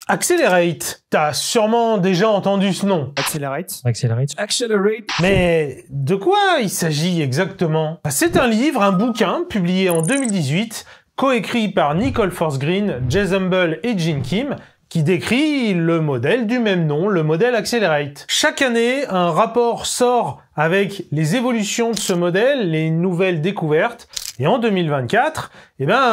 Accelerate, t'as sûrement déjà entendu ce nom. Accelerate. Mais de quoi il s'agit exactement? C'est un livre, un bouquin, publié en 2018, coécrit par Nicole Forsgren, Jez Humble et Gene Kim, qui décrit le modèle du même nom, le modèle Accelerate. Chaque année, un rapport sort avec les évolutions de ce modèle, les nouvelles découvertes, et en 2024,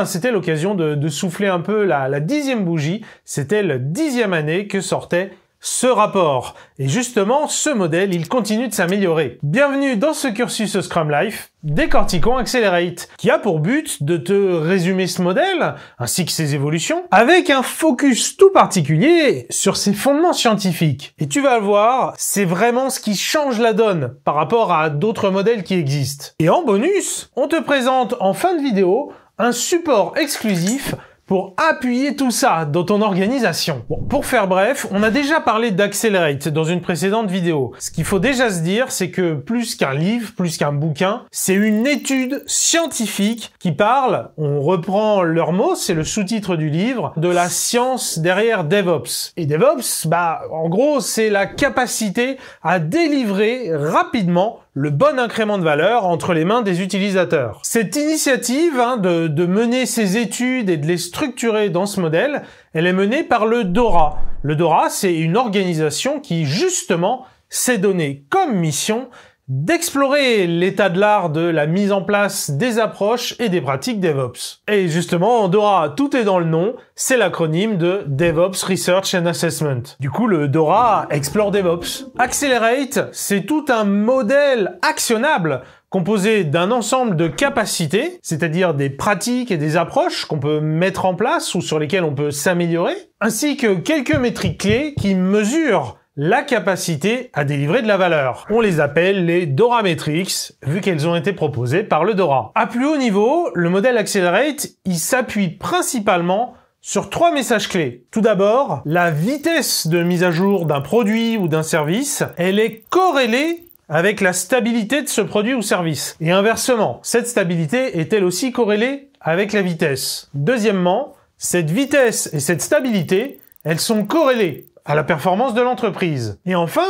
c'était l'occasion de souffler un peu la 10e bougie, c'était la 10e année que sortait ce rapport. Et justement, ce modèle, il continue de s'améliorer. Bienvenue dans ce cursus Scrum Life, décortiquons Accelerate, qui a pour but de te résumer ce modèle, ainsi que ses évolutions, avec un focus tout particulier sur ses fondements scientifiques. Et tu vas le voir, c'est vraiment ce qui change la donne par rapport à d'autres modèles qui existent. Et en bonus, on te présente en fin de vidéo un support exclusif pour appuyer tout ça dans ton organisation. Bon, pour faire bref, on a déjà parlé d'Accelerate dans une précédente vidéo. Ce qu'il faut déjà se dire, c'est que plus qu'un livre, plus qu'un bouquin, c'est une étude scientifique qui parle, on reprend leurs mots, c'est le sous-titre du livre, de la science derrière DevOps. Et DevOps, en gros, c'est la capacité à délivrer rapidement le bon incrément de valeur entre les mains des utilisateurs. Cette initiative de mener ces études et de les structurer dans ce modèle, elle est menée par le DORA. Le DORA, c'est une organisation qui, justement, s'est donnée comme mission d'explorer l'état de l'art de la mise en place des approches et des pratiques DevOps. Et justement, en DORA, tout est dans le nom, c'est l'acronyme de DevOps Research and Assessment. Du coup, le DORA explore DevOps. Accelerate, c'est tout un modèle actionnable composé d'un ensemble de capacités, c'est-à-dire des pratiques et des approches qu'on peut mettre en place ou sur lesquelles on peut s'améliorer, ainsi que quelques métriques clés qui mesurent la capacité à délivrer de la valeur. On les appelle les DORA Metrics, vu qu'elles ont été proposées par le DORA. À plus haut niveau, le modèle Accelerate, il s'appuie principalement sur 3 messages clés. Tout d'abord, la vitesse de mise à jour d'un produit ou d'un service, elle est corrélée avec la stabilité de ce produit ou service. Et inversement, cette stabilité est elle aussi corrélée avec la vitesse. Deuxièmement, cette vitesse et cette stabilité, elles sont corrélées à la performance de l'entreprise. Et enfin,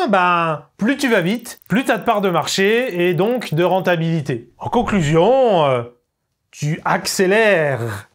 plus tu vas vite, plus tu as de parts de marché et donc de rentabilité. En conclusion, tu accélères.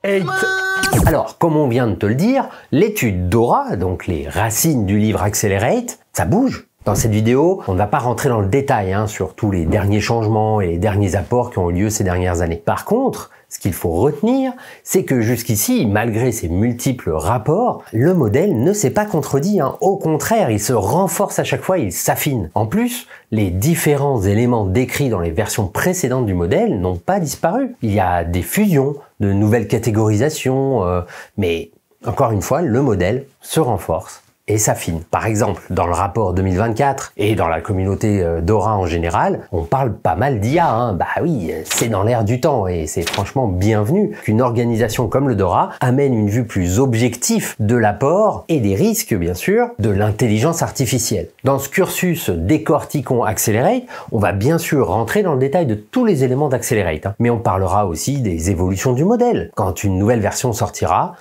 Alors, comme on vient de te le dire, l'étude DORA, donc les racines du livre Accelerate, ça bouge. Dans cette vidéo, on ne va pas rentrer dans le détail sur tous les derniers changements et les derniers apports qui ont eu lieu ces dernières années. Par contre, ce qu'il faut retenir, c'est que jusqu'ici, malgré ces multiples rapports, le modèle ne s'est pas contredit. Au contraire, il se renforce à chaque fois, il s'affine. En plus, les différents éléments décrits dans les versions précédentes du modèle n'ont pas disparu. Il y a des fusions, de nouvelles catégorisations, mais encore une fois, le modèle se renforce et s'affine. Par exemple, dans le rapport 2024 et dans la communauté DORA en général, on parle pas mal d'IA. Oui, c'est dans l'air du temps et c'est franchement bienvenu qu'une organisation comme le DORA amène une vue plus objective de l'apport et des risques, bien sûr, de l'intelligence artificielle. Dans ce cursus Décortiquons Accelerate, on va bien sûr rentrer dans le détail de tous les éléments d'Accelerate, mais on parlera aussi des évolutions du modèle. Quand une nouvelle version sortira,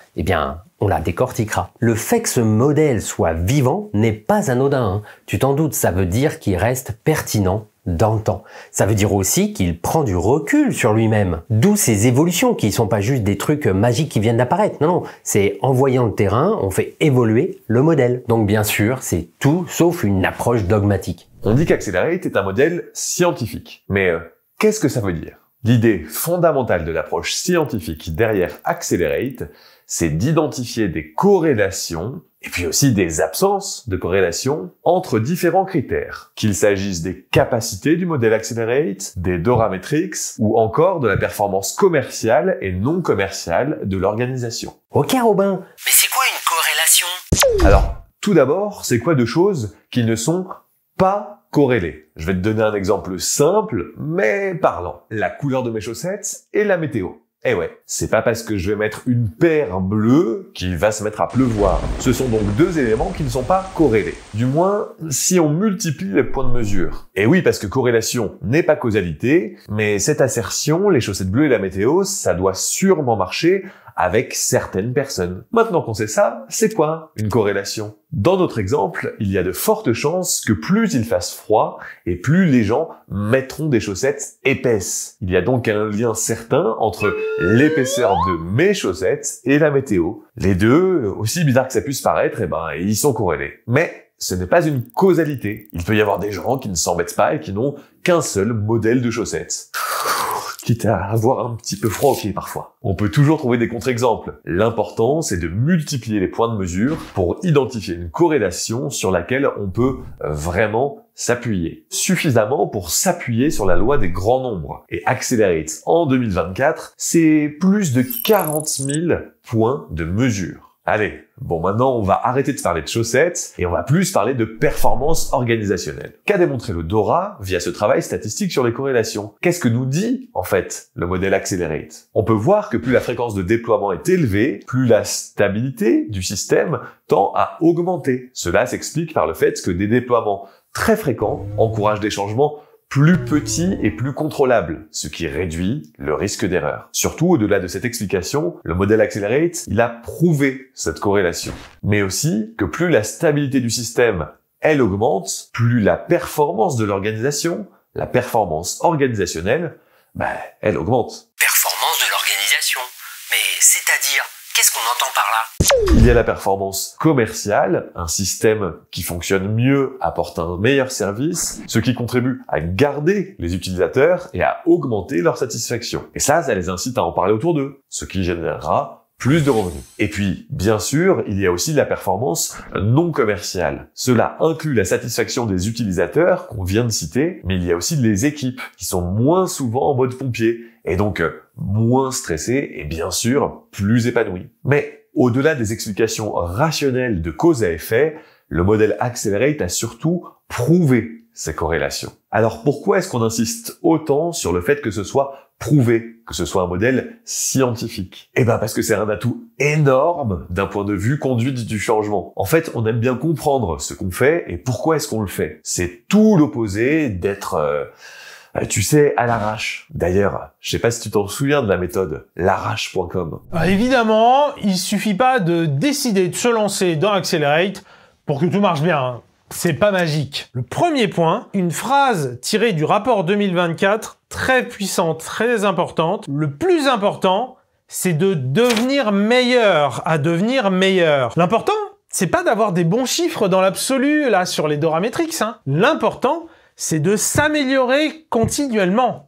on la décortiquera. Le fait que ce modèle soit vivant n'est pas anodin. Tu t'en doutes, ça veut dire qu'il reste pertinent dans le temps. Ça veut dire aussi qu'il prend du recul sur lui-même. D'où ces évolutions qui sont pas juste des trucs magiques qui viennent d'apparaître. Non, c'est en voyant le terrain, on fait évoluer le modèle. Donc bien sûr, c'est tout sauf une approche dogmatique. On dit qu'Accelerate est un modèle scientifique. Mais qu'est-ce que ça veut dire? L'idée fondamentale de l'approche scientifique derrière Accelerate, c'est d'identifier des corrélations et puis aussi des absences de corrélations entre différents critères, qu'il s'agisse des capacités du modèle Accelerate, des DORA Metrics ou encore de la performance commerciale et non commerciale de l'organisation. Ok Robin, mais c'est quoi une corrélation? Alors, tout d'abord, c'est quoi deux choses qui ne sont pas corrélées? Je vais te donner un exemple simple mais parlant. La couleur de mes chaussettes et la météo. Eh ouais, c'est pas parce que je vais mettre une paire bleue qu'il va se mettre à pleuvoir. Ce sont donc deux éléments qui ne sont pas corrélés. Du moins, si on multiplie les points de mesure. Et oui, parce que corrélation n'est pas causalité, mais cette assertion, les chaussettes bleues et la météo, ça doit sûrement marcher avec certaines personnes. Maintenant qu'on sait ça, c'est quoi une corrélation? Dans notre exemple, il y a de fortes chances que plus il fasse froid et plus les gens mettront des chaussettes épaisses. Il y a donc un lien certain entre l'épaisseur de mes chaussettes et la météo. Les deux, aussi bizarre que ça puisse paraître, ils sont corrélés. Mais ce n'est pas une causalité. Il peut y avoir des gens qui ne s'embêtent pas et qui n'ont qu'un seul modèle de chaussettes. Quitte à avoir un petit peu froid au pied parfois. On peut toujours trouver des contre-exemples. L'important, c'est de multiplier les points de mesure pour identifier une corrélation sur laquelle on peut vraiment s'appuyer. Suffisamment pour s'appuyer sur la loi des grands nombres. Et Accelerate en 2024, c'est plus de 40 000 points de mesure. Allez, bon maintenant on va arrêter de parler de chaussettes et on va plus parler de performance organisationnelle. Qu'a démontré le DORA via ce travail statistique sur les corrélations? Qu'est-ce que nous dit en fait le modèle Accelerate? On peut voir que plus la fréquence de déploiement est élevée, plus la stabilité du système tend à augmenter. Cela s'explique par le fait que des déploiements très fréquents encouragent des changements plus petit et plus contrôlable, ce qui réduit le risque d'erreur. Surtout, au-delà de cette explication, le modèle Accelerate, il a prouvé cette corrélation. Mais aussi que plus la stabilité du système, elle augmente, plus la performance de l'organisation, la performance organisationnelle, elle augmente. Performance de l'organisation. Mais c'est-à-dire, qu'est-ce qu'on entend par là? Il y a la performance commerciale, un système qui fonctionne mieux apporte un meilleur service, ce qui contribue à garder les utilisateurs et à augmenter leur satisfaction. Et ça les incite à en parler autour d'eux, ce qui générera plus de revenus. Et puis, bien sûr, il y a aussi la performance non commerciale. Cela inclut la satisfaction des utilisateurs qu'on vient de citer, mais il y a aussi les équipes qui sont moins souvent en mode pompier et donc moins stressées et bien sûr plus épanouies. Mais au-delà des explications rationnelles de cause à effet, le modèle Accelerate a surtout prouvé ces corrélations. Alors pourquoi est-ce qu'on insiste autant sur le fait que ce soit prouvé, que ce soit un modèle scientifique? Parce que c'est un atout énorme d'un point de vue conduite du changement. En fait, on aime bien comprendre ce qu'on fait et pourquoi est-ce qu'on le fait. C'est tout l'opposé d'être à l'arrache. D'ailleurs, je sais pas si tu t'en souviens de la méthode l'arrache.com. Évidemment, il suffit pas de décider de se lancer dans Accelerate pour que tout marche bien, hein. C'est pas magique. Le premier point, une phrase tirée du rapport 2024, très puissante, très importante. Le plus important, c'est de devenir meilleur, à devenir meilleur. L'important, c'est pas d'avoir des bons chiffres dans l'absolu, là, sur les Dora Metrics, hein. L'important, c'est de s'améliorer continuellement.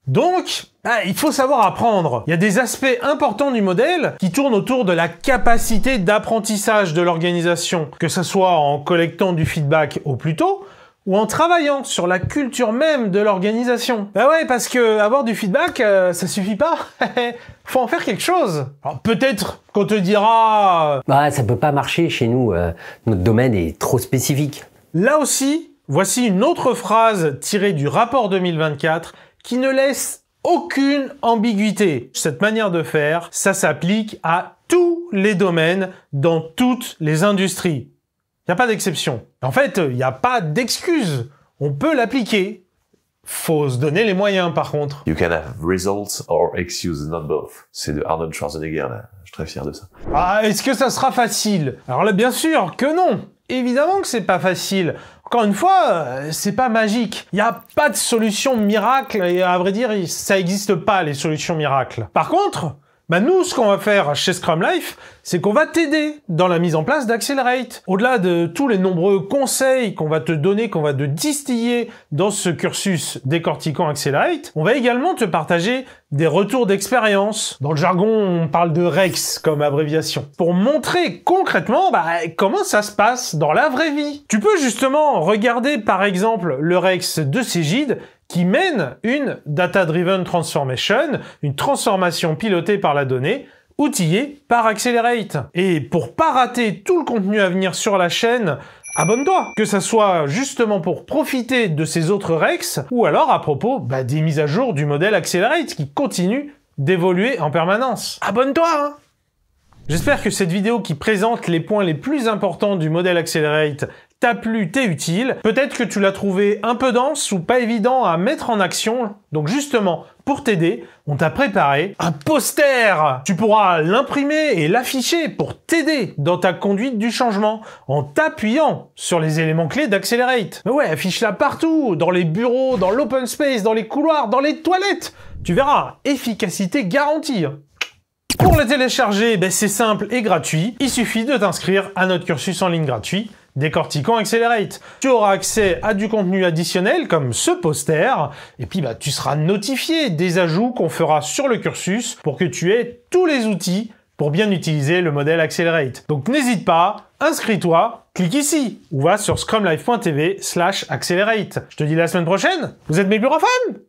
Donc, il faut savoir apprendre. Il y a des aspects importants du modèle qui tournent autour de la capacité d'apprentissage de l'organisation, que ce soit en collectant du feedback au plus tôt, ou en travaillant sur la culture même de l'organisation. Parce que avoir du feedback, ça suffit pas. Faut en faire quelque chose. Alors peut-être qu'on te dira... ça peut pas marcher chez nous, notre domaine est trop spécifique. Là aussi, voici une autre phrase tirée du rapport 2024 qui ne laisse aucune ambiguïté. Cette manière de faire, ça s'applique à tous les domaines, dans toutes les industries. Il n'y a pas d'exception. En fait, il n'y a pas d'excuse. On peut l'appliquer. Faut se donner les moyens, par contre. You can have results or excuse, not both. C'est de Arnold Schwarzenegger, là. Je suis très fier de ça. Est-ce que ça sera facile? Alors là, bien sûr que non. Évidemment que c'est pas facile. Encore une fois, c'est pas magique. Il n'y a pas de solution miracle et à vrai dire, ça n'existe pas les solutions miracles. Par contre, nous, ce qu'on va faire chez Scrum Life, c'est qu'on va t'aider dans la mise en place d'Accelerate. Au-delà de tous les nombreux conseils qu'on va te donner, qu'on va te distiller dans ce cursus décortiquant Accelerate, on va également te partager des retours d'expérience. Dans le jargon, on parle de REX comme abréviation. Pour montrer concrètement comment ça se passe dans la vraie vie. Tu peux justement regarder par exemple le REX de Cegid qui mène une Data-Driven Transformation, une transformation pilotée par la donnée, outillée par Accelerate. Et pour pas rater tout le contenu à venir sur la chaîne, abonne-toi, que ça soit justement pour profiter de ces autres REX, ou alors à propos des mises à jour du modèle Accelerate qui continue d'évoluer en permanence. Abonne-toi, hein! J'espère que cette vidéo qui présente les points les plus importants du modèle Accelerate t'a plu, t'est utile. Peut-être que tu l'as trouvé un peu dense ou pas évident à mettre en action. Donc justement, pour t'aider, on t'a préparé un poster. Tu pourras l'imprimer et l'afficher pour t'aider dans ta conduite du changement en t'appuyant sur les éléments clés d'Accelerate. Mais ouais, affiche-la partout, dans les bureaux, dans l'open space, dans les couloirs, dans les toilettes. Tu verras, efficacité garantie. Pour le télécharger, c'est simple et gratuit. Il suffit de t'inscrire à notre cursus en ligne gratuit, Décortiquons Accelerate. Tu auras accès à du contenu additionnel comme ce poster, et puis tu seras notifié des ajouts qu'on fera sur le cursus pour que tu aies tous les outils pour bien utiliser le modèle Accelerate. Donc n'hésite pas, inscris-toi, clique ici, ou va sur scrumlife.tv/accelerate. Je te dis à la semaine prochaine, vous êtes mes bureaux fans!